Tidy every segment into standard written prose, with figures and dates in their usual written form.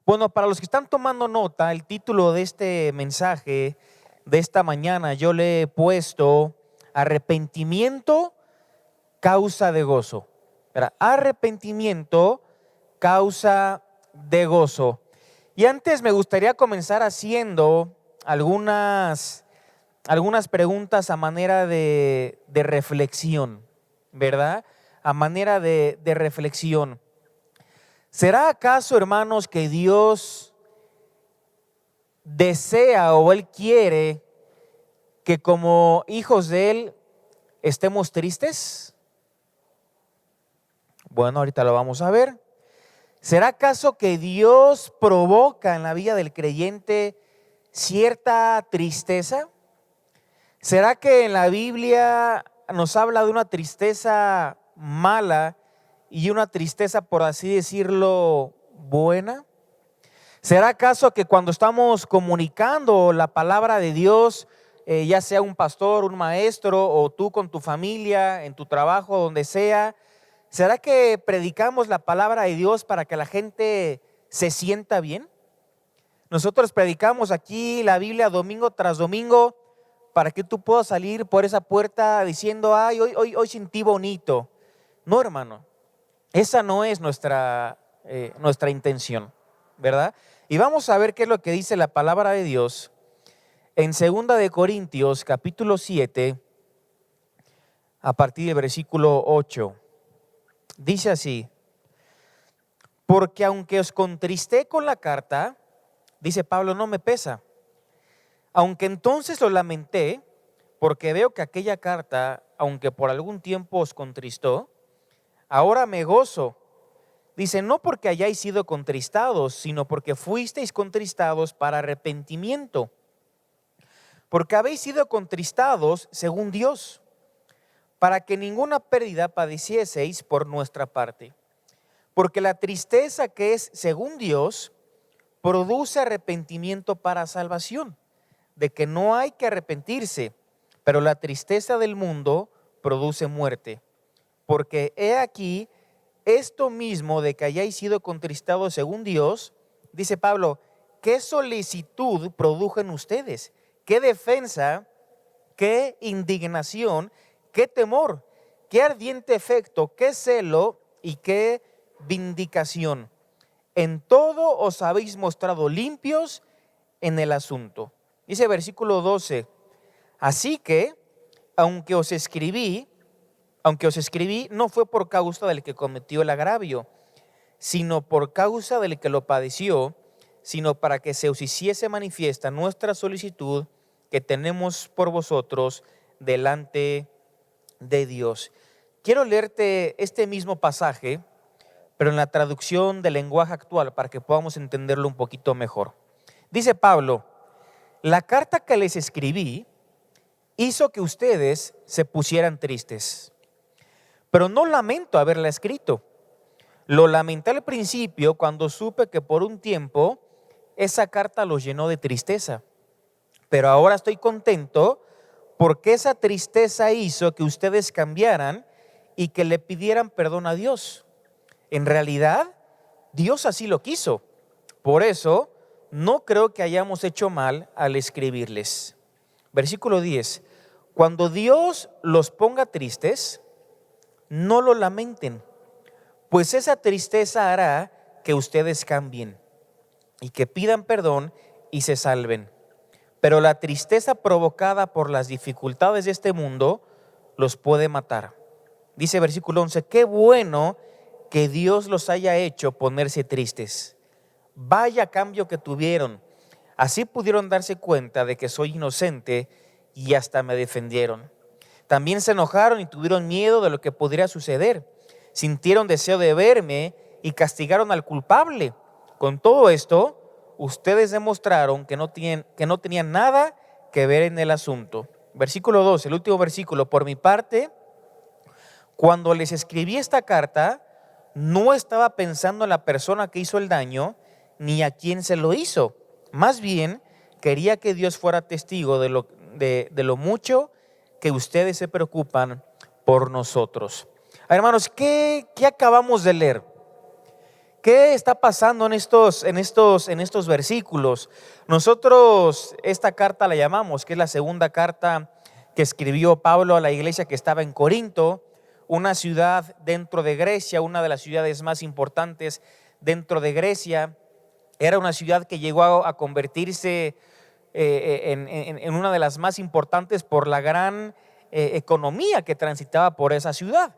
Bueno, para los que están tomando nota, el título de este mensaje de esta mañana yo le he puesto arrepentimiento, causa de gozo. Arrepentimiento, causa de gozo. Y antes me gustaría comenzar haciendo algunas preguntas a manera de reflexión, ¿verdad? A manera de reflexión. ¿Será acaso, hermanos, que Dios desea o Él quiere que como hijos de Él estemos tristes? Bueno, ahorita lo vamos a ver. ¿Será acaso que Dios provoca en la vida del creyente cierta tristeza? ¿Será que en la Biblia nos habla de una tristeza mala y una tristeza, por así decirlo, buena? ¿Será acaso que cuando estamos comunicando la palabra de Dios, ya sea un pastor, un maestro o tú con tu familia, en tu trabajo, donde sea, será que predicamos la palabra de Dios para que la gente se sienta bien? Nosotros predicamos aquí la Biblia domingo tras domingo para que tú puedas salir por esa puerta diciendo, ay, hoy sentí bonito. No, hermano, esa no es nuestra intención, ¿verdad? Y vamos a ver qué es lo que dice la palabra de Dios en 2 de Corintios capítulo 7 a partir del versículo 8. Dice así: porque aunque os contristé con la carta, dice Pablo, no me pesa. Aunque entonces lo lamenté, porque veo que aquella carta, aunque por algún tiempo os contristó, ahora me gozo. Dice, no porque hayáis sido contristados, sino porque fuisteis contristados para arrepentimiento. Porque habéis sido contristados según Dios, para que ninguna pérdida padecieseis por nuestra parte. Porque la tristeza que es según Dios produce arrepentimiento para salvación, de que no hay que arrepentirse, pero la tristeza del mundo produce muerte. Porque he aquí, esto mismo de que hayáis sido contristados según Dios, dice Pablo, ¿qué solicitud produjo en ustedes? ¿Qué defensa? ¿Qué indignación? ¿Qué temor? ¿Qué ardiente efecto? ¿Qué celo? ¿Y qué vindicación? En todo os habéis mostrado limpios en el asunto. Dice versículo 12, así que, aunque os escribí, no fue por causa del que cometió el agravio, sino por causa del que lo padeció, sino para que se os hiciese manifiesta nuestra solicitud que tenemos por vosotros delante de Dios. Quiero leerte este mismo pasaje, pero en la traducción del lenguaje actual para que podamos entenderlo un poquito mejor. Dice Pablo, la carta que les escribí hizo que ustedes se pusieran tristes, pero no lamento haberla escrito. Lo lamenté al principio cuando supe que por un tiempo esa carta los llenó de tristeza, pero ahora estoy contento porque esa tristeza hizo que ustedes cambiaran y que le pidieran perdón a Dios. En realidad, Dios así lo quiso. Por eso, no creo que hayamos hecho mal al escribirles. Versículo 10. Cuando Dios los ponga tristes, no lo lamenten, pues esa tristeza hará que ustedes cambien y que pidan perdón y se salven. Pero la tristeza provocada por las dificultades de este mundo los puede matar. Dice versículo 11, qué bueno que Dios los haya hecho ponerse tristes. Vaya cambio que tuvieron. Así pudieron darse cuenta de que soy inocente y hasta me defendieron. También se enojaron y tuvieron miedo de lo que podría suceder. Sintieron deseo de verme y castigaron al culpable. Con todo esto, ustedes demostraron que no tenían nada que ver en el asunto. Versículo 12, el último versículo. Por mi parte, cuando les escribí esta carta, no estaba pensando en la persona que hizo el daño ni a quién se lo hizo. Más bien, quería que Dios fuera testigo de lo mucho que ustedes se preocupan por nosotros. Hermanos, ¿qué acabamos de leer? ¿Qué está pasando en estos versículos? Nosotros esta carta la llamamos, que es la segunda carta que escribió Pablo a la iglesia que estaba en Corinto, una ciudad dentro de Grecia, una de las ciudades más importantes dentro de Grecia. Era una ciudad que llegó a convertirse en una de las más importantes por la gran economía que transitaba por esa ciudad.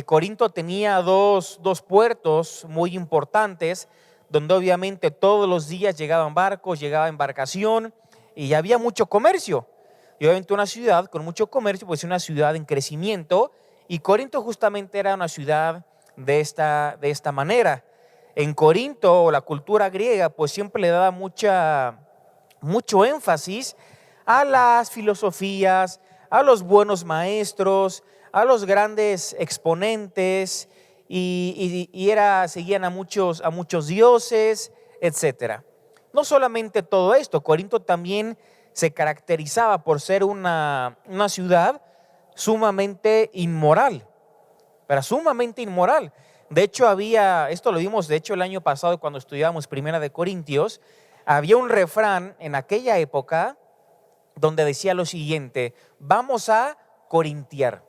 Corinto tenía dos puertos muy importantes, donde obviamente todos los días llegaban barcos, llegaba embarcación y había mucho comercio. Y obviamente una ciudad con mucho comercio, pues es una ciudad en crecimiento, y Corinto justamente era una ciudad de esta manera. En Corinto, la cultura griega, pues siempre le daba mucho énfasis a las filosofías, a los buenos maestros, a los grandes exponentes, y seguían a muchos dioses, etcétera. No solamente todo esto, Corinto también se caracterizaba por ser una ciudad sumamente inmoral, pero sumamente inmoral. De hecho esto lo vimos de hecho el año pasado cuando estudiábamos Primera de Corintios, había un refrán en aquella época donde decía lo siguiente: vamos a corintiar.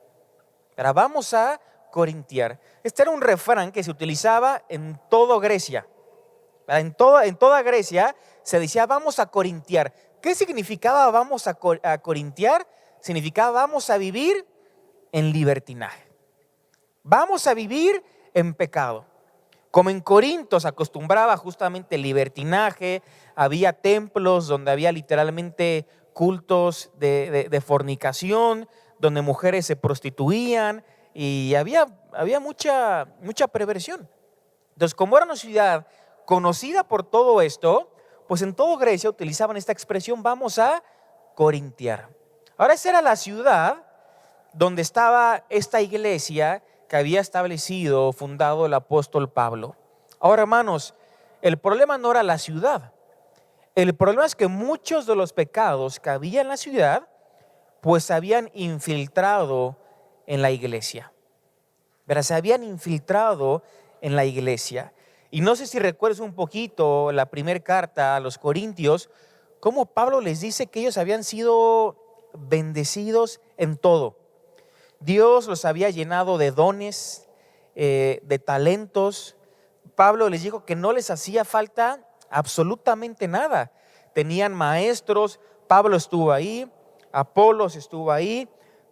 Vamos a corintiar. Este era un refrán que se utilizaba en toda Grecia. En toda Grecia se decía vamos a corintiar. ¿Qué significaba vamos a corintiar? Significaba vamos a vivir en libertinaje. Vamos a vivir en pecado. Como en Corinto se acostumbraba justamente el libertinaje, había templos donde había literalmente cultos de fornicación, donde mujeres se prostituían y había mucha perversión. Entonces, como era una ciudad conocida por todo esto, pues en toda Grecia utilizaban esta expresión vamos a corintiar. Ahora esa era la ciudad donde estaba esta iglesia que había fundado el apóstol Pablo. Ahora, hermanos, el problema no era la ciudad. El problema es que muchos de los pecados que había en la ciudad pues se habían infiltrado en la iglesia. ¿Verdad? Se habían infiltrado en la iglesia. Y no sé si recuerdas un poquito la primera carta a los Corintios, cómo Pablo les dice que ellos habían sido bendecidos en todo. Dios los había llenado de dones, de talentos. Pablo les dijo que no les hacía falta absolutamente nada. Tenían maestros, Pablo estuvo ahí, Apolos estuvo ahí,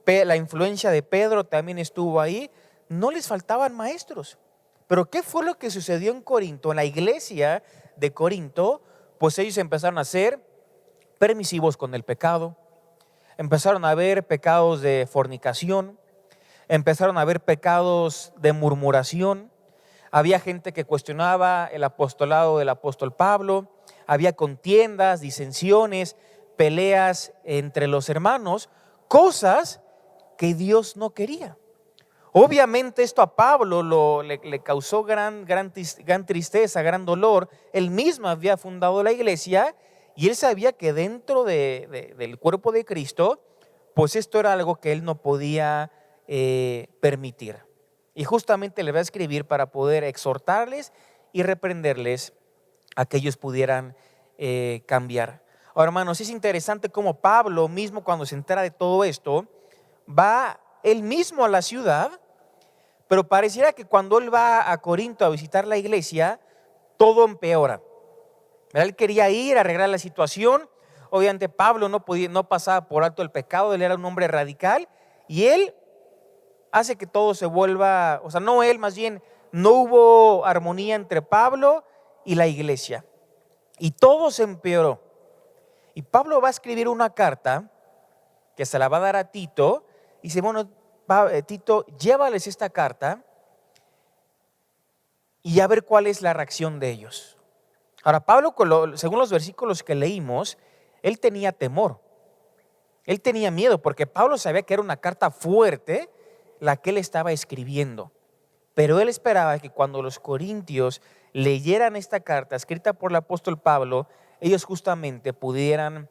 la influencia de Pedro también estuvo ahí. No les faltaban maestros. Pero ¿qué fue lo que sucedió en Corinto? En la iglesia de Corinto, pues ellos empezaron a ser permisivos con el pecado. Empezaron a haber pecados de fornicación, empezaron a haber pecados de murmuración. Había gente que cuestionaba el apostolado del apóstol Pablo, había contiendas, disensiones, peleas entre los hermanos, cosas que Dios no quería. Obviamente esto a Pablo le causó gran tristeza, gran dolor. Él mismo había fundado la iglesia y él sabía que dentro del cuerpo de Cristo, pues esto era algo que él no podía permitir. Y justamente le va a escribir para poder exhortarles y reprenderles a que ellos pudieran cambiar. Ahora, hermanos, es interesante cómo Pablo mismo, cuando se entera de todo esto, va él mismo a la ciudad, pero pareciera que cuando él va a Corinto a visitar la iglesia, todo empeora. Él quería ir a arreglar la situación. Obviamente Pablo no pasaba por alto el pecado, él era un hombre radical y él hace que todo se vuelva, más bien no hubo armonía entre Pablo y la iglesia y todo se empeoró. Y Pablo va a escribir una carta que se la va a dar a Tito y dice, bueno, Tito, llévales esta carta y a ver cuál es la reacción de ellos. Ahora, Pablo, según los versículos que leímos, él tenía temor, él tenía miedo, porque Pablo sabía que era una carta fuerte la que él estaba escribiendo, pero él esperaba que cuando los corintios leyeran esta carta escrita por el apóstol Pablo, ellos justamente pudieran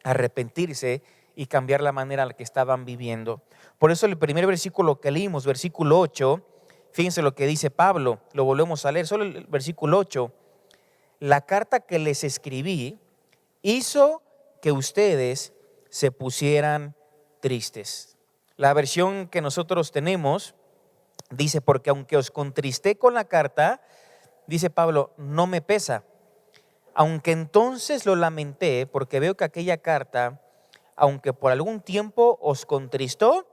arrepentirse y cambiar la manera en la que estaban viviendo. Por eso el primer versículo que leímos, versículo 8, Fíjense lo que dice Pablo, lo volvemos a leer, solo el versículo 8. La carta que les escribí hizo que ustedes se pusieran tristes. La versión que nosotros tenemos dice, porque aunque os contristé con la carta, dice Pablo, no me pesa. Aunque entonces lo lamenté, porque veo que aquella carta, aunque por algún tiempo os contristó,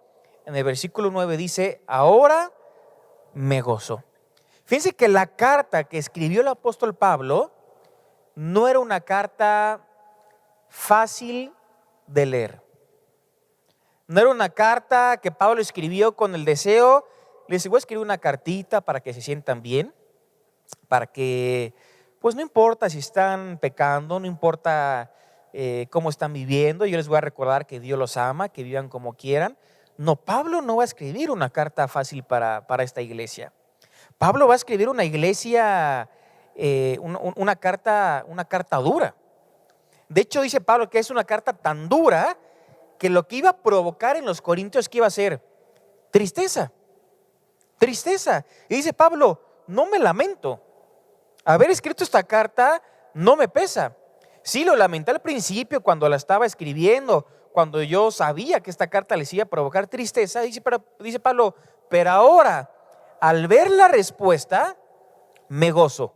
en el versículo 9 dice, ahora me gozo. Fíjense que la carta que escribió el apóstol Pablo no era una carta fácil de leer. No era una carta que Pablo escribió con el deseo, le dice, voy a escribir una cartita para que se sientan bien, para que, pues no importa si están pecando, no importa cómo están viviendo, yo les voy a recordar que Dios los ama, que vivan como quieran. No, Pablo no va a escribir una carta fácil para esta iglesia. Pablo va a escribir una iglesia, una carta dura. De hecho, dice Pablo que es una carta tan dura que lo que iba a provocar en los corintios, ¿qué iba a ser? Tristeza. Tristeza. Y dice Pablo, no me lamento. Haber escrito esta carta no me pesa. Sí, lo lamenté al principio cuando la estaba escribiendo, cuando yo sabía que esta carta les iba a provocar tristeza. Dice Pablo, pero ahora, al ver la respuesta, me gozo.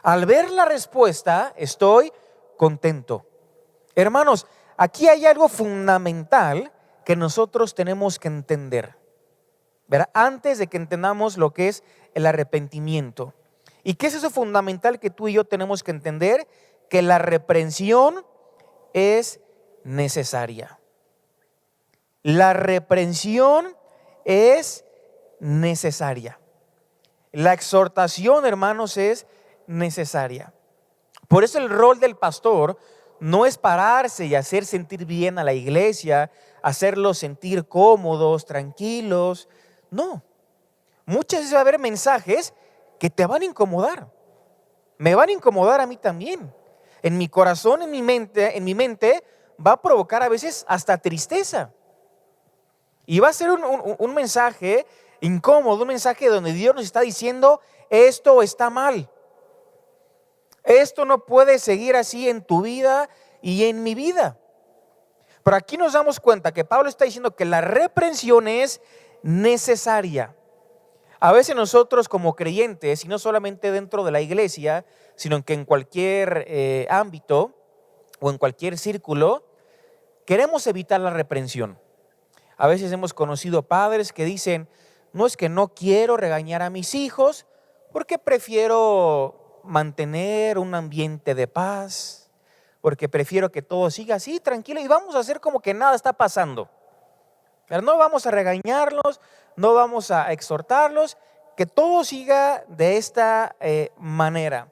Al ver la respuesta, estoy contento. Hermanos, aquí hay algo fundamental que nosotros tenemos que entender, ¿verdad? Antes de que entendamos lo que es el arrepentimiento. ¿Y qué es eso fundamental que tú y yo tenemos que entender? Que la reprensión es necesaria. La reprensión es necesaria. La exhortación, hermanos, es necesaria. Por eso el rol del pastor no es pararse y hacer sentir bien a la iglesia, hacerlos sentir cómodos, tranquilos. No. Muchas veces va a haber mensajes que te van a incomodar. Me van a incomodar a mí también. En mi corazón, en mi mente va a provocar a veces hasta tristeza. Y va a ser un mensaje incómodo, un mensaje donde Dios nos está diciendo, esto está mal. Esto no puede seguir así en tu vida y en mi vida. Pero aquí nos damos cuenta que Pablo está diciendo que la reprensión es necesaria. A veces nosotros como creyentes, y no solamente dentro de la iglesia, sino que en cualquier ámbito o en cualquier círculo, queremos evitar la reprensión. A veces hemos conocido padres que dicen, no es que no quiero regañar a mis hijos, porque prefiero mantener un ambiente de paz, porque prefiero que todo siga así, tranquilo, y vamos a hacer como que nada está pasando. Pero no vamos a regañarlos, no vamos a exhortarlos, que todo siga de esta manera.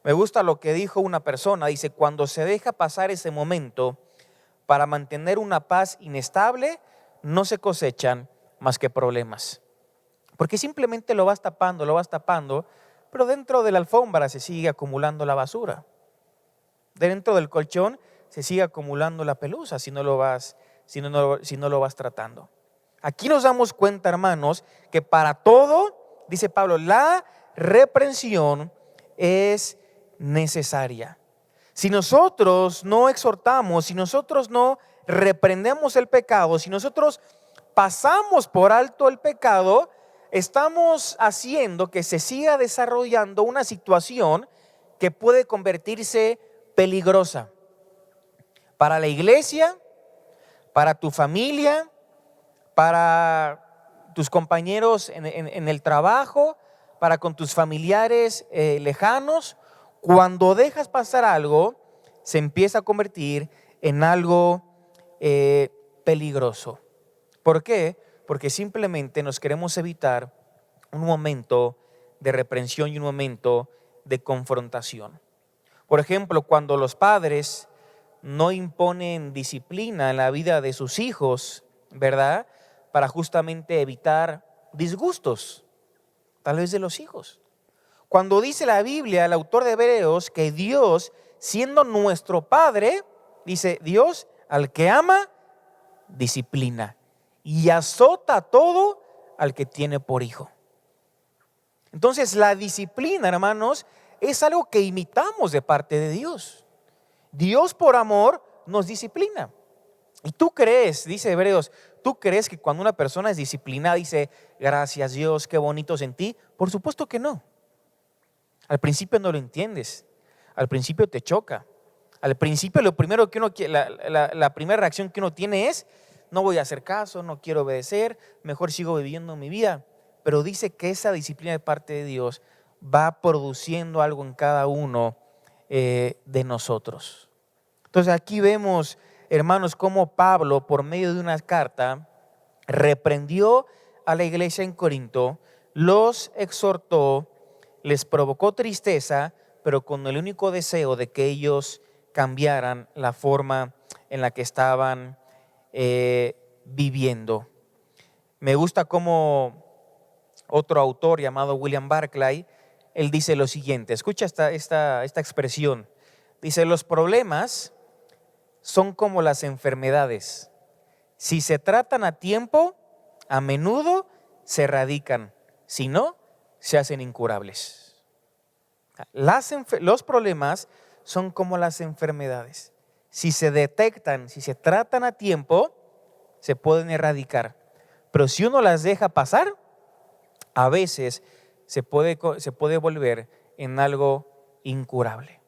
Me gusta lo que dijo una persona, dice, cuando se deja pasar ese momento para mantener una paz inestable, no se cosechan más que problemas. Porque simplemente lo vas tapando, pero dentro de la alfombra se sigue acumulando la basura. Dentro del colchón se sigue acumulando la pelusa si no lo vas tratando. Aquí nos damos cuenta, hermanos, que para todo, dice Pablo, la reprensión es necesaria. Si nosotros no exhortamos, si nosotros no reprendemos el pecado, si nosotros pasamos por alto el pecado, estamos haciendo que se siga desarrollando una situación que puede convertirse peligrosa para la iglesia, para tu familia, para tus compañeros en el trabajo, para con tus familiares lejanos. Cuando dejas pasar algo, se empieza a convertir en algo peligroso. ¿Por qué? Porque simplemente nos queremos evitar un momento de reprensión y un momento de confrontación. Por ejemplo, cuando los padres no imponen disciplina en la vida de sus hijos, ¿verdad? Para justamente evitar disgustos, tal vez de los hijos. Cuando dice la Biblia, el autor de Hebreos, que Dios, siendo nuestro Padre, dice, Dios al que ama, disciplina y azota a todo al que tiene por hijo. Entonces la disciplina, hermanos, es algo que imitamos de parte de Dios. Dios por amor nos disciplina. Y tú crees, dice Hebreos, ¿tú crees que cuando una persona es disciplinada dice, gracias Dios, qué bonito sentí? Por supuesto que no. Al principio no lo entiendes. Al principio te choca. Al principio lo primero que uno, la primera reacción que uno tiene es, no voy a hacer caso, no quiero obedecer, mejor sigo viviendo mi vida. Pero dice que esa disciplina de parte de Dios va produciendo algo en cada uno de nosotros. Entonces aquí vemos, hermanos, cómo Pablo, por medio de una carta, reprendió a la iglesia en Corinto, los exhortó, les provocó tristeza, pero con el único deseo de que ellos cambiaran la forma en la que estaban viviendo. Me gusta cómo otro autor llamado William Barclay, él dice lo siguiente, escucha esta expresión, dice, los problemas son como las enfermedades, si se tratan a tiempo, a menudo se erradican, si no, se hacen incurables. Los problemas son como las enfermedades, si se detectan, si se tratan a tiempo, se pueden erradicar, pero si uno las deja pasar, a veces se puede volver en algo incurable.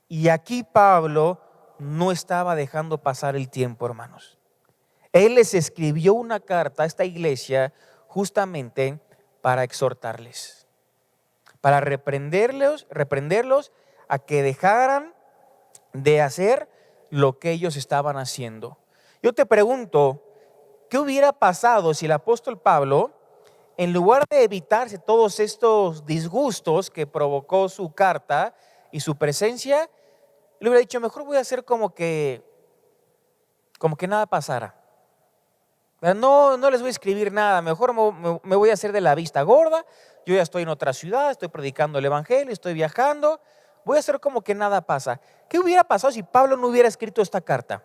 Y aquí Pablo no estaba dejando pasar el tiempo, hermanos. Él les escribió una carta a esta iglesia justamente para exhortarles, para reprenderlos a que dejaran de hacer lo que ellos estaban haciendo. Yo te pregunto, ¿qué hubiera pasado si el apóstol Pablo, en lugar de evitarse todos estos disgustos que provocó su carta y su presencia, le hubiera dicho, mejor voy a hacer como que nada pasara? No les voy a escribir nada, mejor me voy a hacer de la vista gorda, yo ya estoy en otra ciudad, estoy predicando el evangelio, estoy viajando, voy a hacer como que nada pasa. ¿Qué hubiera pasado si Pablo no hubiera escrito esta carta?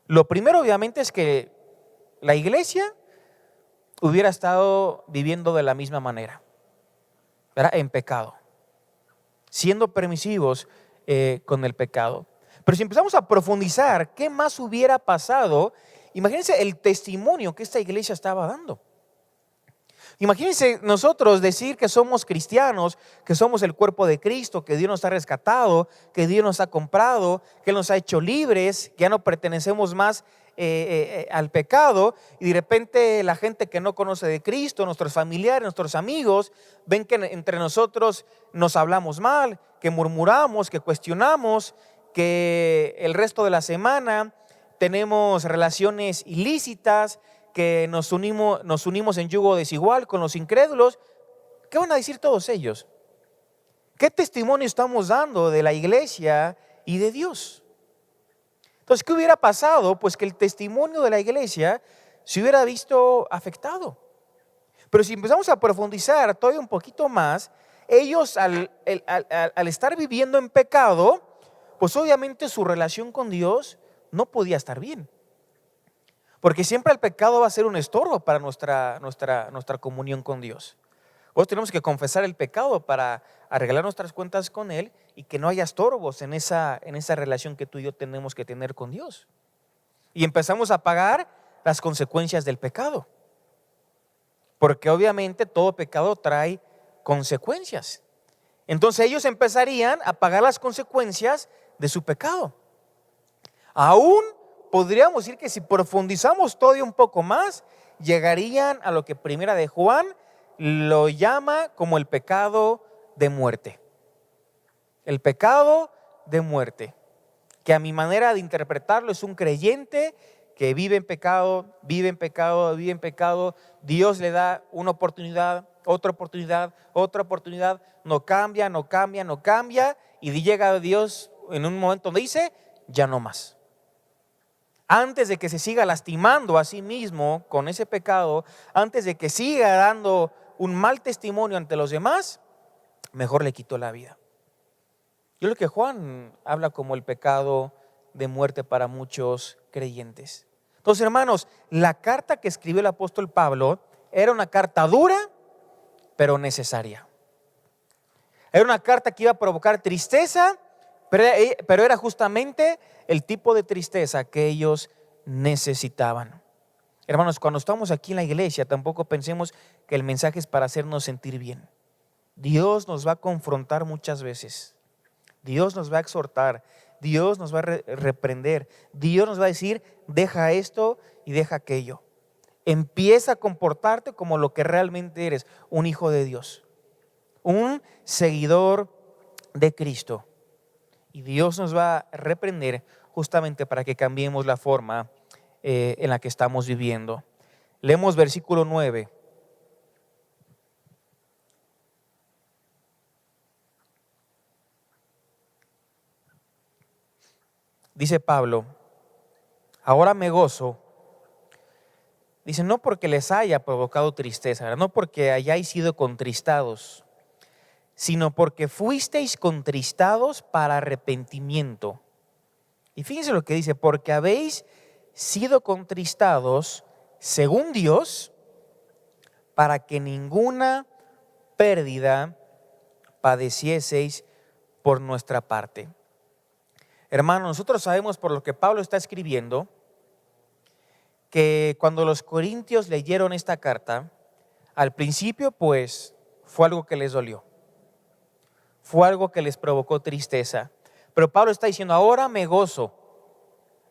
Lo primero obviamente es que la iglesia hubiera estado viviendo de la misma manera, ¿verdad? En pecado, siendo permisivos con el pecado. Pero si empezamos a profundizar, ¿qué más hubiera pasado? Imagínense el testimonio que esta iglesia estaba dando. Imagínense nosotros decir que somos cristianos, que somos el cuerpo de Cristo, que Dios nos ha rescatado, que Dios nos ha comprado, que Él nos ha hecho libres, que ya no pertenecemos más al pecado, y de repente la gente que no conoce de Cristo, nuestros familiares, nuestros amigos, ven que entre nosotros nos hablamos mal, que murmuramos, que cuestionamos, que el resto de la semana tenemos relaciones ilícitas, que nos unimos en yugo desigual con los incrédulos. ¿Qué van a decir todos ellos? ¿Qué testimonio estamos dando de la iglesia y de Dios? Entonces, ¿qué hubiera pasado? Pues que el testimonio de la iglesia se hubiera visto afectado. Pero si empezamos a profundizar todavía un poquito más, ellos al estar viviendo en pecado, pues obviamente su relación con Dios no podía estar bien. Porque siempre el pecado va a ser un estorbo para nuestra comunión con Dios. Nosotros tenemos que confesar el pecado para arreglar nuestras cuentas con Él y que no haya estorbos en esa relación que tú y yo tenemos que tener con Dios. Y empezamos a pagar las consecuencias del pecado. Porque obviamente todo pecado trae consecuencias. Entonces ellos empezarían a pagar las consecuencias de su pecado. Aún podríamos decir que si profundizamos todavía un poco más, llegarían a lo que Primera de Juan lo llama como el pecado de muerte. El pecado de muerte, que a mi manera de interpretarlo es un creyente que vive en pecado, vive en pecado, vive en pecado. Dios le da una oportunidad, otra oportunidad, otra oportunidad, no cambia, no cambia, no cambia, y llega a Dios en un momento donde dice, ya no más. Antes de que se siga lastimando a sí mismo con ese pecado, antes de que siga dando un mal testimonio ante los demás, mejor le quitó la vida. Yo lo que Juan habla como el pecado de muerte para muchos creyentes. Entonces, hermanos, la carta que escribió el apóstol Pablo era una carta dura pero necesaria. Era una carta que iba a provocar tristeza, pero era justamente el tipo de tristeza que ellos necesitaban. Hermanos, cuando estamos aquí en la iglesia, tampoco pensemos que el mensaje es para hacernos sentir bien. Dios nos va a confrontar muchas veces. Dios nos va a exhortar. Dios nos va a reprender. Dios nos va a decir, deja esto y deja aquello. Empieza a comportarte como lo que realmente eres, un hijo de Dios, un seguidor de Cristo. Y Dios nos va a reprender justamente para que cambiemos la forma en la que estamos viviendo. Leemos versículo 9. Dice Pablo, ahora me gozo. Dice, no porque les haya provocado tristeza, no porque hayáis sido contristados, sino porque fuisteis contristados para arrepentimiento. Y fíjense lo que dice, porque habéis sido contristados según Dios, para que ninguna pérdida padecieseis por nuestra parte. Hermanos, nosotros sabemos por lo que Pablo está escribiendo, que cuando los corintios leyeron esta carta, al principio pues fue algo que les dolió, fue algo que les provocó tristeza. Pero Pablo está diciendo, ahora me gozo,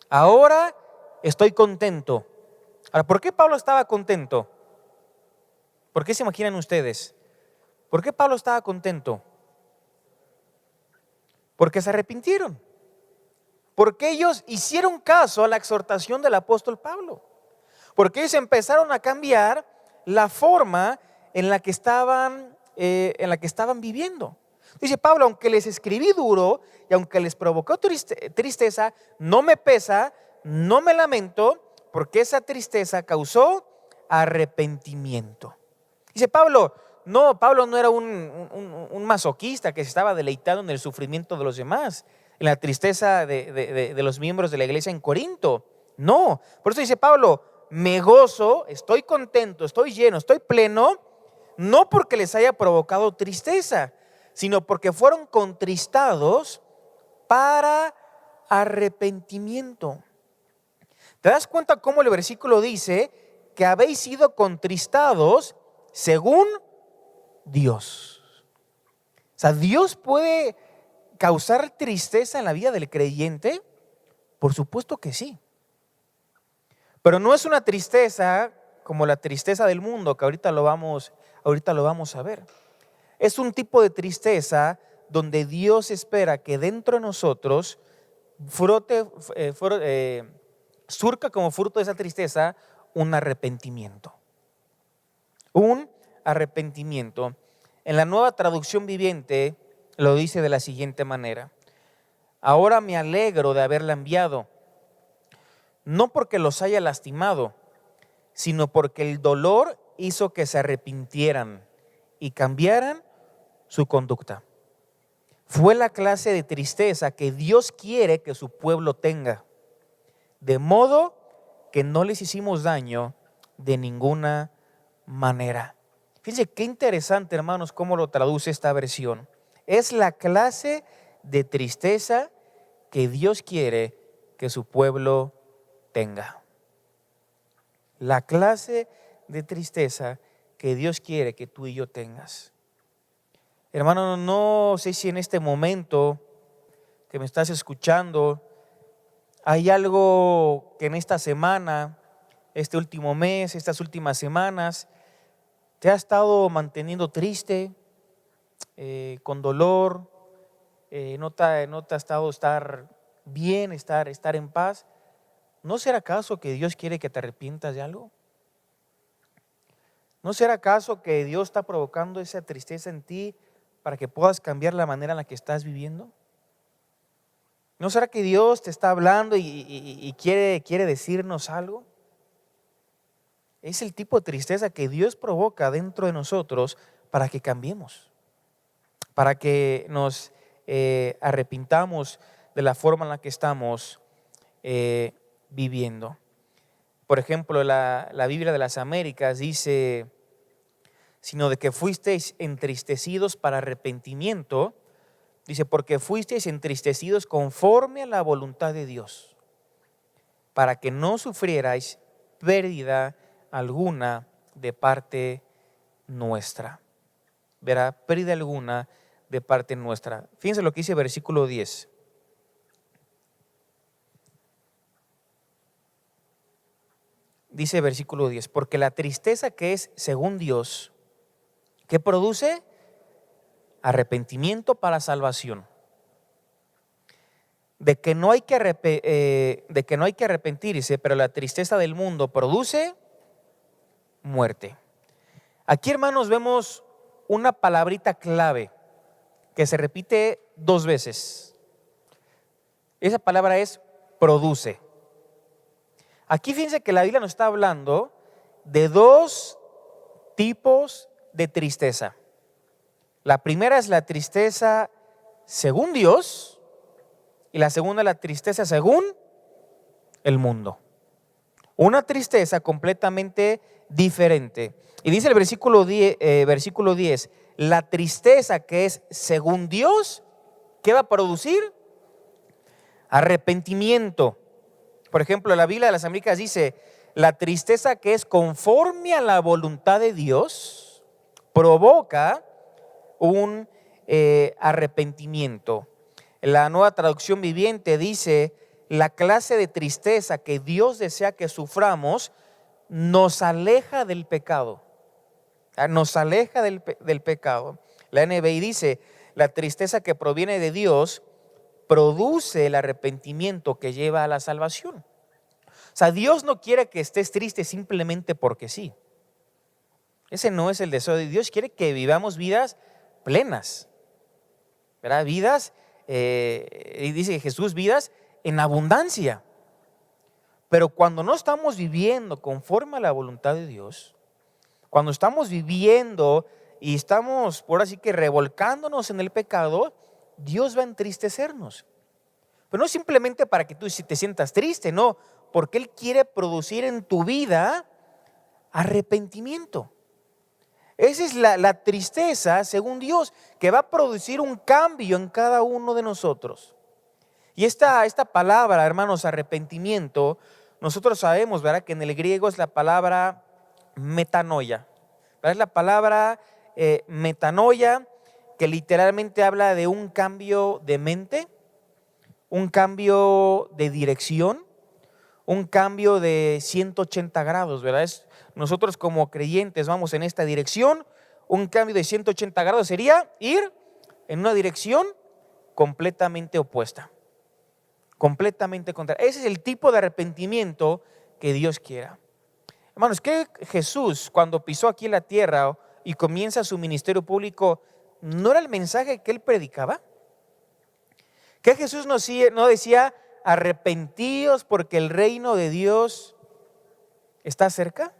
ahora estoy contento. Ahora, ¿por qué Pablo estaba contento? ¿Por qué se imaginan ustedes? ¿Por qué Pablo estaba contento? Porque se arrepintieron. Porque ellos hicieron caso a la exhortación del apóstol Pablo. Porque ellos empezaron a cambiar la forma en la que estaban viviendo. Dice Pablo, aunque les escribí duro y aunque les provocó tristeza, no me pesa, no me lamento, porque esa tristeza causó arrepentimiento. Dice Pablo, Pablo no era un masoquista que se estaba deleitando en el sufrimiento de los demás, en la tristeza de los miembros de la iglesia en Corinto. No, por eso dice Pablo, me gozo, estoy contento, estoy lleno, estoy pleno, no porque les haya provocado tristeza, sino porque fueron contristados para arrepentimiento. ¿Te das cuenta cómo el versículo dice que habéis sido contristados según Dios? O sea, ¿Dios puede causar tristeza en la vida del creyente? Por supuesto que sí. Pero no es una tristeza como la tristeza del mundo, que ahorita lo vamos a ver. Es un tipo de tristeza donde Dios espera que dentro de nosotros surca como fruto de esa tristeza un arrepentimiento. Un arrepentimiento. En la Nueva Traducción Viviente lo dice de la siguiente manera: ahora me alegro de haberla enviado, no porque los haya lastimado, sino porque el dolor hizo que se arrepintieran y cambiaran su conducta. Fue la clase de tristeza que Dios quiere que su pueblo tenga, de modo que no les hicimos daño de ninguna manera. Fíjense qué interesante, hermanos, cómo lo traduce esta versión. Es la clase de tristeza que Dios quiere que su pueblo tenga. La clase de tristeza que Dios quiere que tú y yo tengas. Hermano, no sé si en este momento que me estás escuchando hay algo que en esta semana, este último mes, estas últimas semanas, te ha estado manteniendo triste, con dolor, no te ha estado estar bien, estar en paz. ¿No será acaso que Dios quiere que te arrepientas de algo? ¿No será acaso que Dios está provocando esa tristeza en ti para que puedas cambiar la manera en la que estás viviendo? ¿No será que Dios te está hablando y quiere decirnos algo? Es el tipo de tristeza que Dios provoca dentro de nosotros para que cambiemos, para que nos arrepintamos de la forma en la que estamos viviendo. Por ejemplo, la Biblia de las Américas dice: sino de que fuisteis entristecidos para arrepentimiento. Dice, porque fuisteis entristecidos conforme a la voluntad de Dios, para que no sufrierais pérdida alguna de parte nuestra. Verá, pérdida alguna de parte nuestra. Fíjense lo que dice versículo 10. Dice versículo 10, porque la tristeza que es según Dios, ¿qué produce? Arrepentimiento para salvación. De que no hay que arrepentirse, pero la tristeza del mundo produce muerte. Aquí, hermanos, vemos una palabrita clave que se repite 2 veces. Esa palabra es produce. Aquí fíjense que la Biblia nos está hablando de 2 tipos de tristeza. La primera es la tristeza según Dios y la segunda la tristeza según el mundo. Una tristeza completamente diferente. Y dice el versículo 10, la tristeza que es según Dios, ¿qué va a producir? Arrepentimiento. Por ejemplo, la Biblia de las Américas dice, la tristeza que es conforme a la voluntad de Dios provoca un arrepentimiento. La Nueva Traducción Viviente dice, la clase de tristeza que Dios desea que suframos nos aleja del pecado. Nos aleja del pecado. La NBI dice, la tristeza que proviene de Dios produce el arrepentimiento que lleva a la salvación. O sea, Dios no quiere que estés triste simplemente porque sí. Ese no es el deseo de Dios. Quiere que vivamos vidas plenas, ¿verdad? Vidas, y dice Jesús, vidas en abundancia. Pero cuando no estamos viviendo conforme a la voluntad de Dios, cuando estamos viviendo y estamos por así que revolcándonos en el pecado, Dios va a entristecernos. Pero no simplemente para que tú te sientas triste, no, porque Él quiere producir en tu vida arrepentimiento. Esa es la tristeza según Dios, que va a producir un cambio en cada uno de nosotros. Y esta palabra, hermanos, arrepentimiento, nosotros sabemos, ¿verdad?, que en el griego es la palabra metanoia. ¿Verdad? Es la palabra metanoia, que literalmente habla de un cambio de mente, un cambio de dirección, un cambio de 180 grados, ¿verdad? Nosotros como creyentes vamos en esta dirección. Un cambio de 180 grados sería ir en una dirección completamente opuesta, completamente contraria. Ese es el tipo de arrepentimiento que Dios quiera. Hermanos, que Jesús, cuando pisó aquí en la tierra y comienza su ministerio público, ¿no era el mensaje que Él predicaba? Que Jesús no decía, arrepentíos porque el reino de Dios está cerca.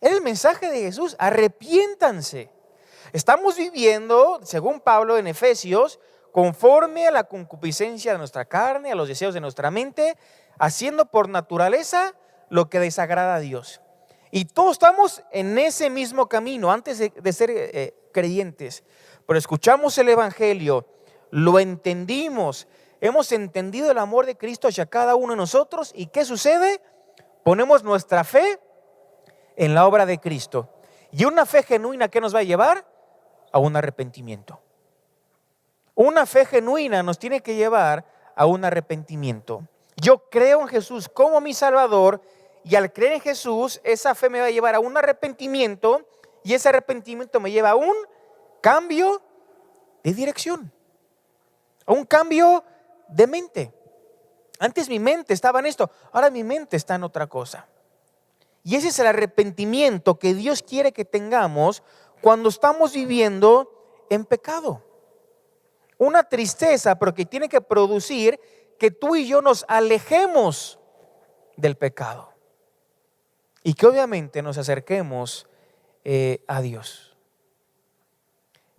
Era el mensaje de Jesús, arrepiéntanse. Estamos viviendo, según Pablo en Efesios, conforme a la concupiscencia de nuestra carne, a los deseos de nuestra mente, haciendo por naturaleza lo que desagrada a Dios. Y todos estamos en ese mismo camino antes de ser creyentes. Pero escuchamos el Evangelio, lo entendimos, hemos entendido el amor de Cristo hacia cada uno de nosotros. ¿Y qué sucede? Ponemos nuestra fe en la obra de Cristo. Y una fe genuina, ¿qué nos va a llevar? A un arrepentimiento. Una fe genuina nos tiene que llevar a un arrepentimiento. Yo creo en Jesús como mi Salvador, y al creer en Jesús, esa fe me va a llevar a un arrepentimiento, y ese arrepentimiento me lleva a un cambio de dirección, a un cambio de mente. Antes mi mente estaba en esto, ahora mi mente está en otra cosa. Y ese es el arrepentimiento que Dios quiere que tengamos cuando estamos viviendo en pecado. Una tristeza, pero que tiene que producir que tú y yo nos alejemos del pecado y que obviamente nos acerquemos a Dios.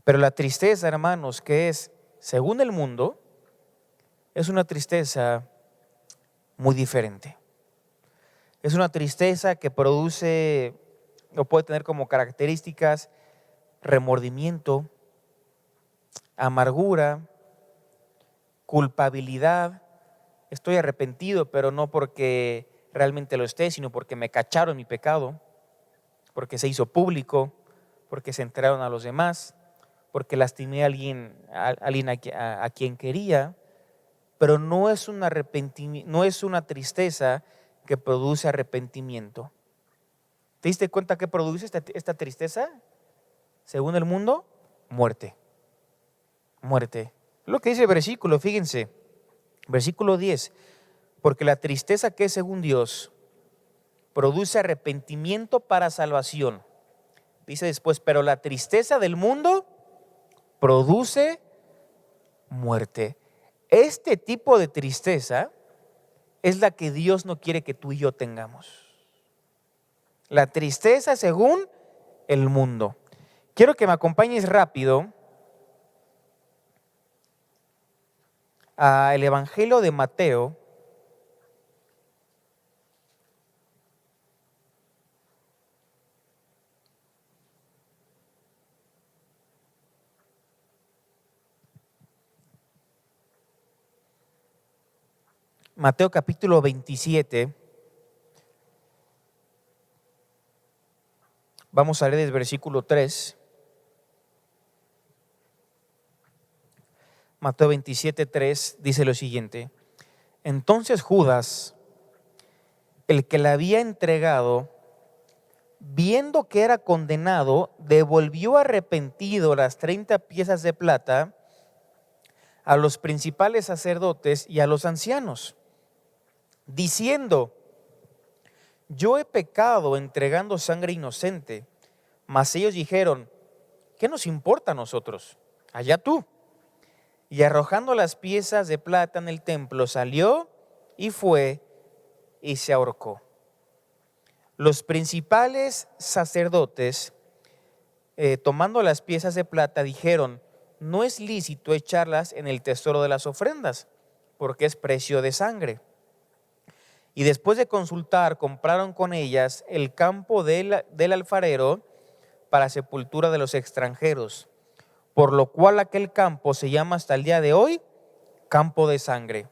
Pero la tristeza, hermanos, que es según el mundo, es una tristeza muy diferente. Es una tristeza que produce o puede tener como características remordimiento, amargura, culpabilidad. Estoy arrepentido, pero no porque realmente lo esté, sino porque me cacharon mi pecado, porque se hizo público, porque se enteraron a los demás, porque lastimé a alguien a quien quería, pero no es un arrepentimiento, no es una tristeza que produce arrepentimiento. ¿Te diste cuenta qué produce esta tristeza? Según el mundo, muerte. Muerte. Lo que dice el versículo, fíjense, versículo 10, porque la tristeza que es según Dios produce arrepentimiento para salvación. Dice después, pero la tristeza del mundo produce muerte. Este tipo de tristeza es la que Dios no quiere que tú y yo tengamos. La tristeza según el mundo. Quiero que me acompañes rápido al Evangelio de Mateo. Mateo capítulo 27. Vamos a leer desde el versículo 3. Mateo 27, 3 dice lo siguiente. Entonces Judas, el que le había entregado, viendo que era condenado, devolvió arrepentido las 30 piezas de plata a los principales sacerdotes y a los ancianos, diciendo, yo he pecado entregando sangre inocente. Mas ellos dijeron, ¿qué nos importa a nosotros? Allá tú. Y arrojando las piezas de plata en el templo, salió y fue y se ahorcó. Los principales sacerdotes, tomando las piezas de plata, dijeron, no es lícito echarlas en el tesoro de las ofrendas, porque es precio de sangre. Y después de consultar, compraron con ellas el campo del alfarero para sepultura de los extranjeros, por lo cual aquel campo se llama hasta el día de hoy campo de sangre.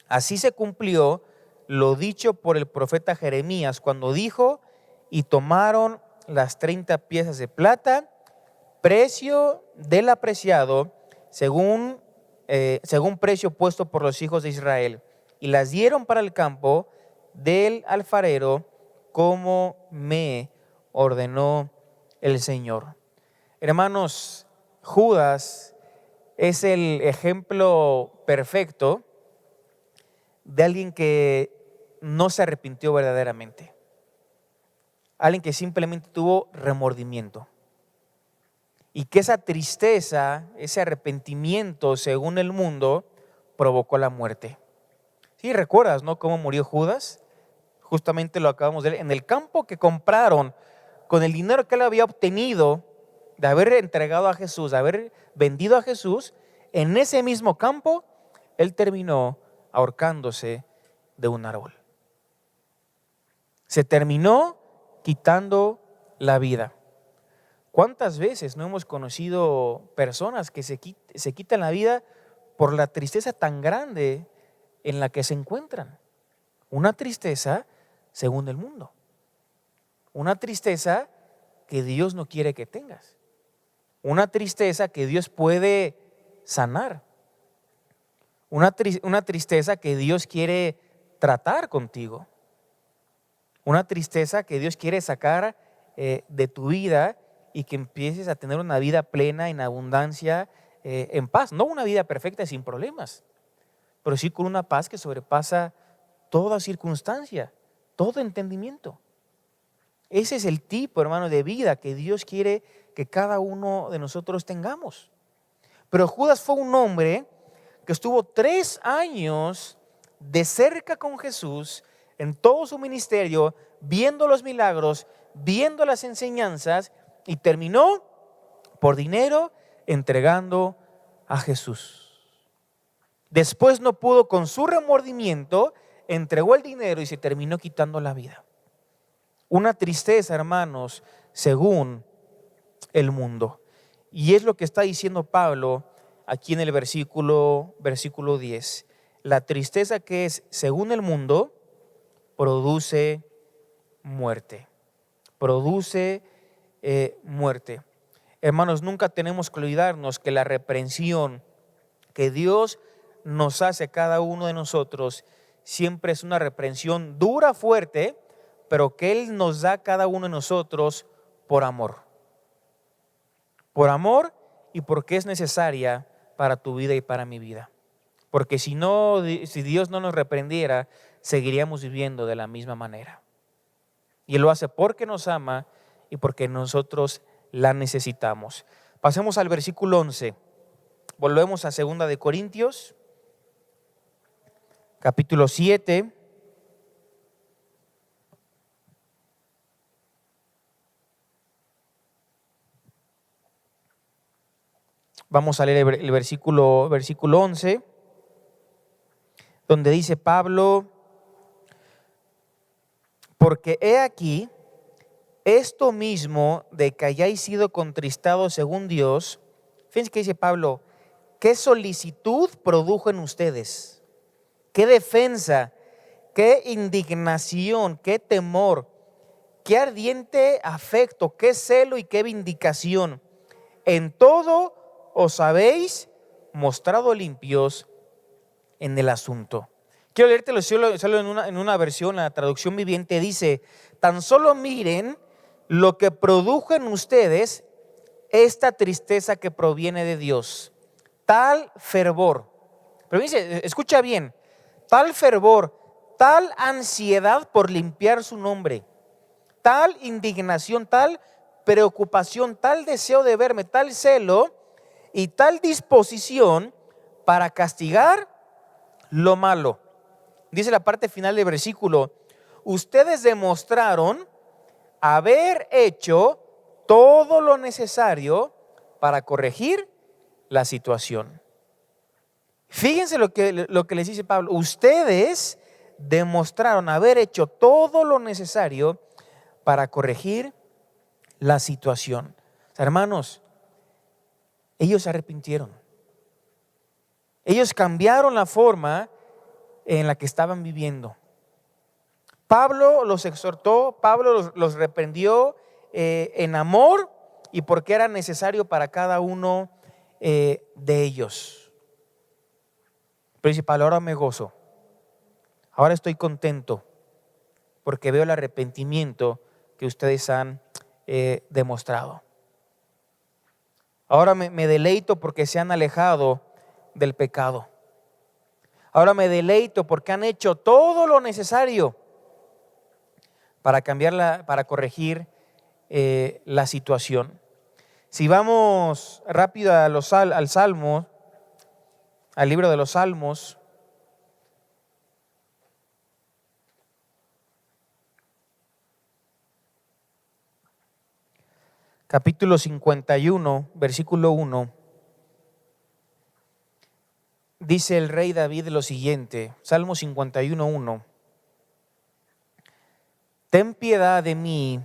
Así se cumplió lo dicho por el profeta Jeremías cuando dijo, y tomaron las 30 piezas de plata, precio del apreciado, según precio puesto por los hijos de Israel, y las dieron para el campo del alfarero como me ordenó el Señor. Hermanos, Judas es el ejemplo perfecto de alguien que no se arrepintió verdaderamente. Alguien que simplemente tuvo remordimiento. Y que esa tristeza, ese arrepentimiento, según el mundo, provocó la muerte. Sí, recuerdas, ¿no? Cómo murió Judas. Justamente lo acabamos de leer. En el campo que compraron, con el dinero que él había obtenido de haber entregado a Jesús, de haber vendido a Jesús, en ese mismo campo, él terminó ahorcándose de un árbol. Se terminó quitando la vida. ¿Cuántas veces no hemos conocido personas que se quitan la vida por la tristeza tan grande en la que se encuentran? Una tristeza según el mundo. Una tristeza que Dios no quiere que tengas. Una tristeza que Dios puede sanar. Una tristeza que Dios quiere tratar contigo. Una tristeza que Dios quiere sacar de tu vida y que empieces a tener una vida plena, en abundancia, en paz. No una vida perfecta y sin problemas, pero sí con una paz que sobrepasa toda circunstancia, todo entendimiento. Ese es el tipo, hermano, de vida que Dios quiere que cada uno de nosotros tengamos. Pero Judas fue un hombre que estuvo 3 años de cerca con Jesús en todo su ministerio, viendo los milagros, viendo las enseñanzas, y terminó por dinero entregando a Jesús. Después no pudo con su remordimiento, entregó el dinero y se terminó quitando la vida. Una tristeza, hermanos, según el mundo. Y es lo que está diciendo Pablo aquí en el versículo 10. La tristeza que es según el mundo produce muerte. Produce muerte. Hermanos, nunca tenemos que olvidarnos que la reprensión que Dios nos hace a cada uno de nosotros siempre es una reprensión dura, fuerte, pero que Él nos da a cada uno de nosotros por amor. Por amor y porque es necesaria para tu vida y para mi vida. Porque si Dios no nos reprendiera, seguiríamos viviendo de la misma manera. Y Él lo hace porque nos ama y porque nosotros la necesitamos. Pasemos al versículo 11. Volvemos a 2 de Corintios, capítulo 7. Vamos a leer el versículo 11, donde dice Pablo: porque he aquí, esto mismo de que hayáis sido contristados según Dios. Fíjense que dice Pablo: ¿qué solicitud produjo en ustedes? ¿Qué defensa? ¿Qué indignación? ¿Qué temor? ¿Qué ardiente afecto? ¿Qué celo y qué vindicación? En todo os habéis mostrado limpios en el asunto. Quiero leértelo solo en una versión, la traducción viviente dice: tan solo miren lo que produjo en ustedes esta tristeza que proviene de Dios, tal fervor. Pero dice, escucha bien, tal fervor, tal ansiedad por limpiar su nombre, tal indignación, tal preocupación, tal deseo de verme, tal celo y tal disposición para castigar lo malo. Dice la parte final del versículo: ustedes demostraron haber hecho todo lo necesario para corregir la situación. Fíjense lo que les dice Pablo: ustedes demostraron haber hecho todo lo necesario para corregir la situación. O sea, hermanos, ellos se arrepintieron. Ellos cambiaron la forma en la que estaban viviendo. Pablo los exhortó, Pablo los reprendió en amor y porque era necesario para cada uno de ellos. Pero dice Pablo: ahora me gozo, ahora estoy contento porque veo el arrepentimiento que ustedes han demostrado. Ahora me deleito porque se han alejado del pecado. Ahora me deleito porque han hecho todo lo necesario para para corregir la situación. Si vamos rápido al Salmo, al libro de los Salmos, capítulo 51, versículo 1, dice el rey David lo siguiente, Salmo 51, 1. Ten piedad de mí,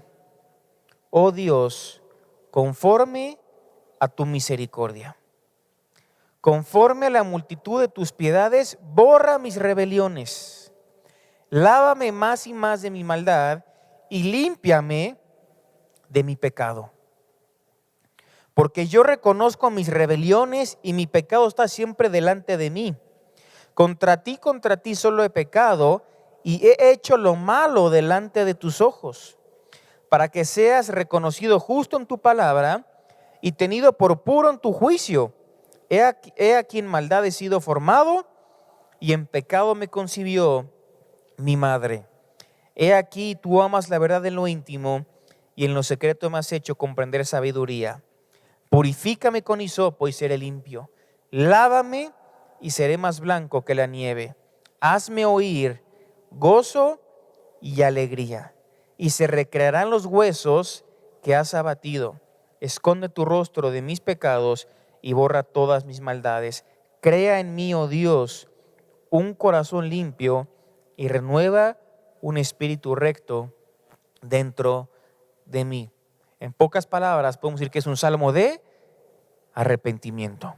oh Dios, conforme a tu misericordia. Conforme a la multitud de tus piedades, borra mis rebeliones. Lávame más y más de mi maldad y límpiame de mi pecado. Porque yo reconozco mis rebeliones y mi pecado está siempre delante de mí. Contra ti solo he pecado y he hecho lo malo delante de tus ojos, para que seas reconocido justo en tu palabra y tenido por puro en tu juicio. He aquí en maldad he sido formado y en pecado me concibió mi madre. He aquí tú amas la verdad en lo íntimo y en lo secreto me has hecho comprender sabiduría. Purifícame con hisopo y seré limpio. Lávame y seré más blanco que la nieve. Hazme oír gozo y alegría, y se recrearán los huesos que has abatido. Esconde tu rostro de mis pecados y borra todas mis maldades. Crea en mí, oh Dios, un corazón limpio y renueva un espíritu recto dentro de mí. En pocas palabras, podemos decir que es un salmo de arrepentimiento.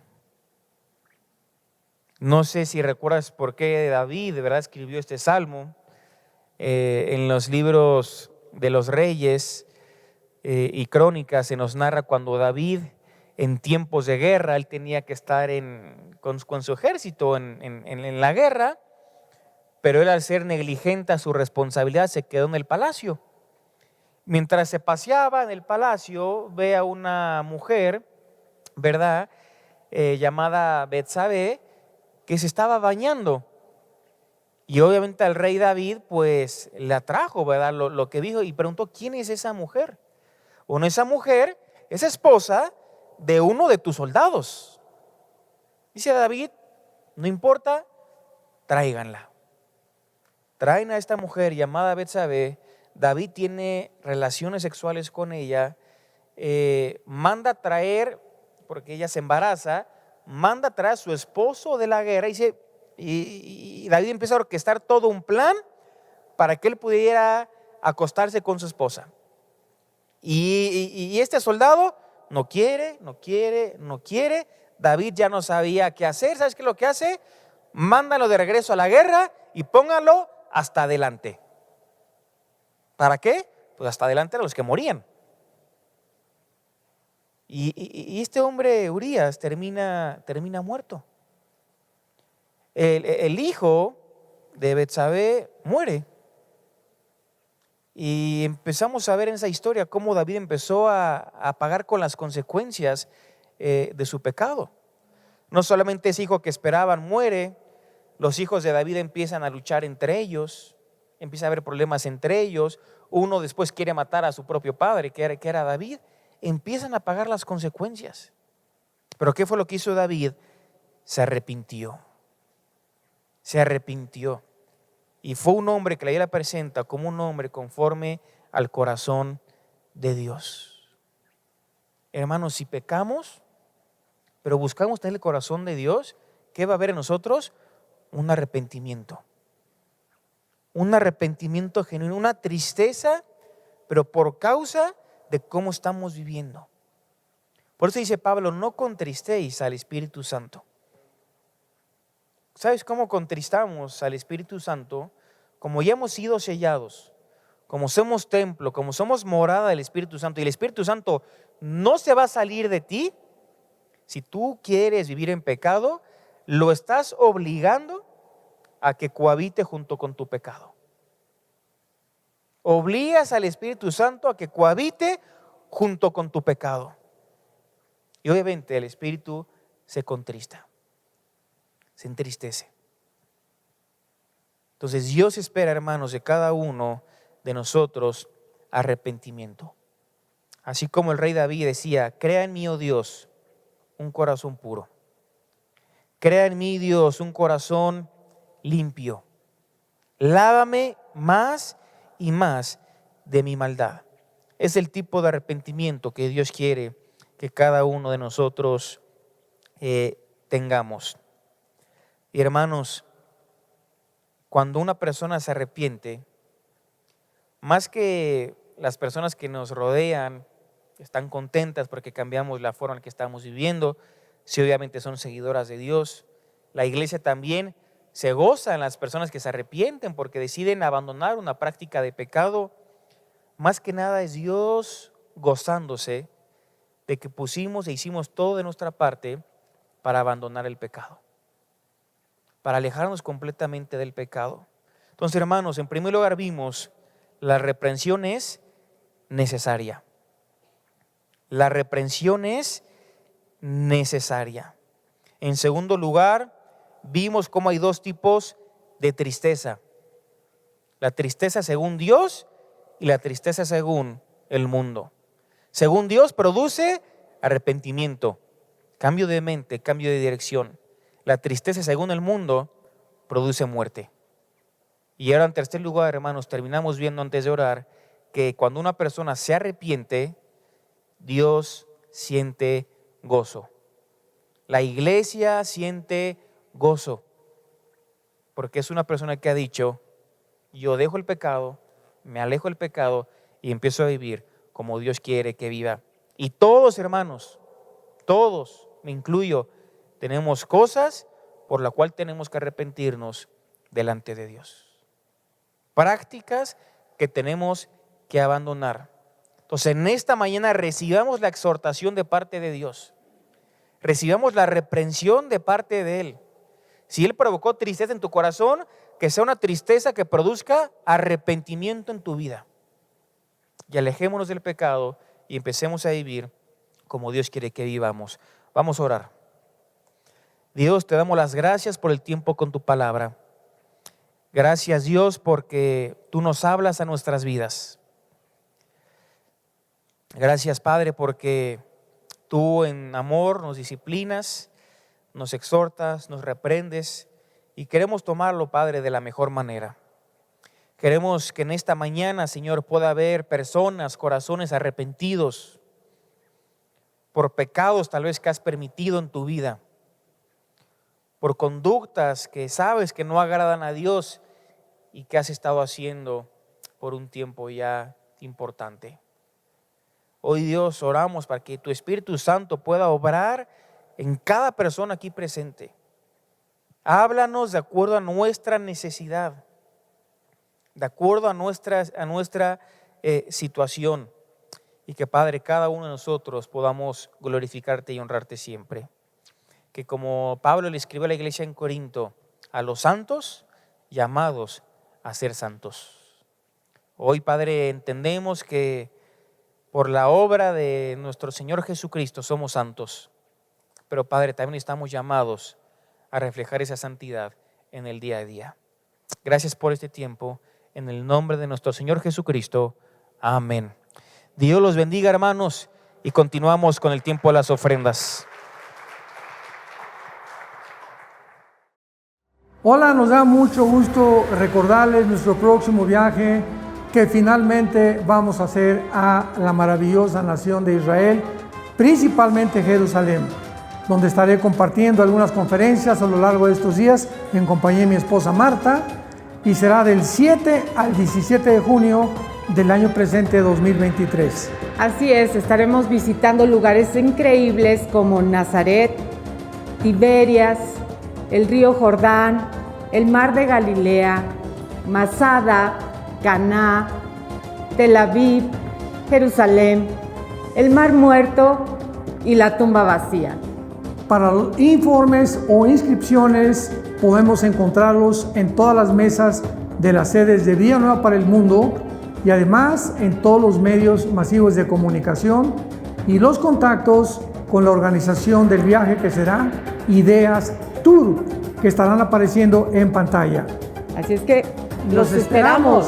No sé si recuerdas por qué David de verdad escribió este salmo. En los libros de los reyes y crónicas se nos narra cuando David, en tiempos de guerra, él tenía que estar con su ejército en la guerra, pero él, al ser negligente a su responsabilidad, se quedó en el palacio. Mientras se paseaba en el palacio, ve a una mujer, ¿verdad?, llamada Betsabé, que se estaba bañando. Y obviamente al rey David pues le atrajo, ¿verdad?, lo que dijo, y preguntó: ¿quién es esa mujer? Bueno, esa mujer es esposa de uno de tus soldados. Dice David: no importa, tráiganla. Traen a esta mujer llamada Betsabé. David tiene relaciones sexuales con ella, manda traer, porque ella se embaraza, manda traer a su esposo de la guerra, y David empieza a orquestar todo un plan para que él pudiera acostarse con su esposa. Y este soldado no quiere. David ya no sabía qué hacer. ¿Sabes qué es lo que hace? Mándalo de regreso a la guerra y póngalo hasta adelante. ¿Para qué? Pues hasta adelante eran los que morían. Y este hombre, Urías, termina muerto. El hijo de Betsabé muere. Y empezamos a ver en esa historia cómo David empezó a pagar con las consecuencias de su pecado. No solamente ese hijo que esperaban muere, los hijos de David empiezan a luchar entre ellos, empieza a haber problemas entre ellos. Uno después quiere matar a su propio padre, que era David. Empiezan a pagar las consecuencias. Pero ¿qué fue lo que hizo David? Se arrepintió. Y fue un hombre que la Biblia presenta como un hombre conforme al corazón de Dios. Hermanos, si pecamos, pero buscamos tener el corazón de Dios, ¿qué va a haber en nosotros? Un arrepentimiento. Un arrepentimiento genuino, una tristeza, pero por causa de cómo estamos viviendo. Por eso dice Pablo: no contristéis al Espíritu Santo. ¿Sabes cómo contristamos al Espíritu Santo? Como ya hemos sido sellados, como somos templo, como somos morada del Espíritu Santo, y el Espíritu Santo no se va a salir de ti. Si tú quieres vivir en pecado, lo estás obligando a que cohabite junto con tu pecado. Obligas al Espíritu Santo a que cohabite junto con tu pecado. Y obviamente el Espíritu se contrista, se entristece. Entonces Dios espera, hermanos, de cada uno de nosotros arrepentimiento. Así como el rey David decía: crea en mí, oh Dios, un corazón puro. Crea en mí, Dios, un corazón limpio. Lávame más y más de mi maldad. Es el tipo de arrepentimiento que Dios quiere que cada uno de nosotros tengamos. Y hermanos, cuando una persona se arrepiente, más que las personas que nos rodean están contentas porque cambiamos la forma en que estamos viviendo, si obviamente son seguidoras de Dios, la iglesia también se goza en las personas que se arrepienten porque deciden abandonar una práctica de pecado. Más que nada es Dios gozándose de que pusimos e hicimos todo de nuestra parte para abandonar el pecado, para alejarnos completamente del pecado. Entonces, hermanos, en primer lugar vimos: la reprensión es necesaria. La reprensión es necesaria. En segundo lugar, vimos cómo hay dos tipos de tristeza: la tristeza según Dios y la tristeza según el mundo. Según Dios produce arrepentimiento, cambio de mente, cambio de dirección. La tristeza según el mundo produce muerte. Y ahora, en tercer lugar, hermanos, terminamos viendo antes de orar que cuando una persona se arrepiente, Dios siente gozo. La iglesia siente gozo, porque es una persona que ha dicho: yo dejo el pecado, me alejo del pecado y empiezo a vivir como Dios quiere que viva. Y todos, hermanos, todos, me incluyo, tenemos cosas por las cuales tenemos que arrepentirnos delante de Dios. Prácticas que tenemos que abandonar. Entonces, en esta mañana recibamos la exhortación de parte de Dios. Recibamos la reprensión de parte de Él. Si Él provocó tristeza en tu corazón, que sea una tristeza que produzca arrepentimiento en tu vida. Y alejémonos del pecado y empecemos a vivir como Dios quiere que vivamos. Vamos a orar. Dios, te damos las gracias por el tiempo con tu palabra. Gracias, Dios, porque tú nos hablas a nuestras vidas. Gracias, Padre, porque tú en amor nos disciplinas, nos exhortas, nos reprendes y queremos tomarlo, Padre, de la mejor manera. Queremos que en esta mañana, Señor, pueda haber personas, corazones arrepentidos por pecados tal vez que has permitido en tu vida, por conductas que sabes que no agradan a Dios y que has estado haciendo por un tiempo ya importante. Hoy, Dios, oramos para que tu Espíritu Santo pueda obrar en cada persona aquí presente. Háblanos de acuerdo a nuestra necesidad, de acuerdo a nuestra situación, y que, Padre, cada uno de nosotros podamos glorificarte y honrarte siempre. Que como Pablo le escribió a la iglesia en Corinto, a los santos llamados a ser santos. Hoy, Padre, entendemos que por la obra de nuestro Señor Jesucristo somos santos, pero, Padre, también estamos llamados a reflejar esa santidad en el día a día. Gracias por este tiempo, en el nombre de nuestro Señor Jesucristo. Amén. Dios los bendiga, hermanos, y continuamos con el tiempo de las ofrendas. Hola, nos da mucho gusto recordarles nuestro próximo viaje que finalmente vamos a hacer a la maravillosa nación de Israel, principalmente Jerusalén, donde estaré compartiendo algunas conferencias a lo largo de estos días en compañía de mi esposa Marta, y será del 7 al 17 de junio del año presente 2023. Así es, estaremos visitando lugares increíbles como Nazaret, Tiberias, el río Jordán, el mar de Galilea, Masada, Caná, Tel Aviv, Jerusalén, el mar muerto y la tumba vacía. Para informes o inscripciones podemos encontrarlos en todas las mesas de las sedes de Vida Nueva para el Mundo y además en todos los medios masivos de comunicación y los contactos con la organización del viaje, que será Ideas Tour, que estarán apareciendo en pantalla. Así es que los esperamos.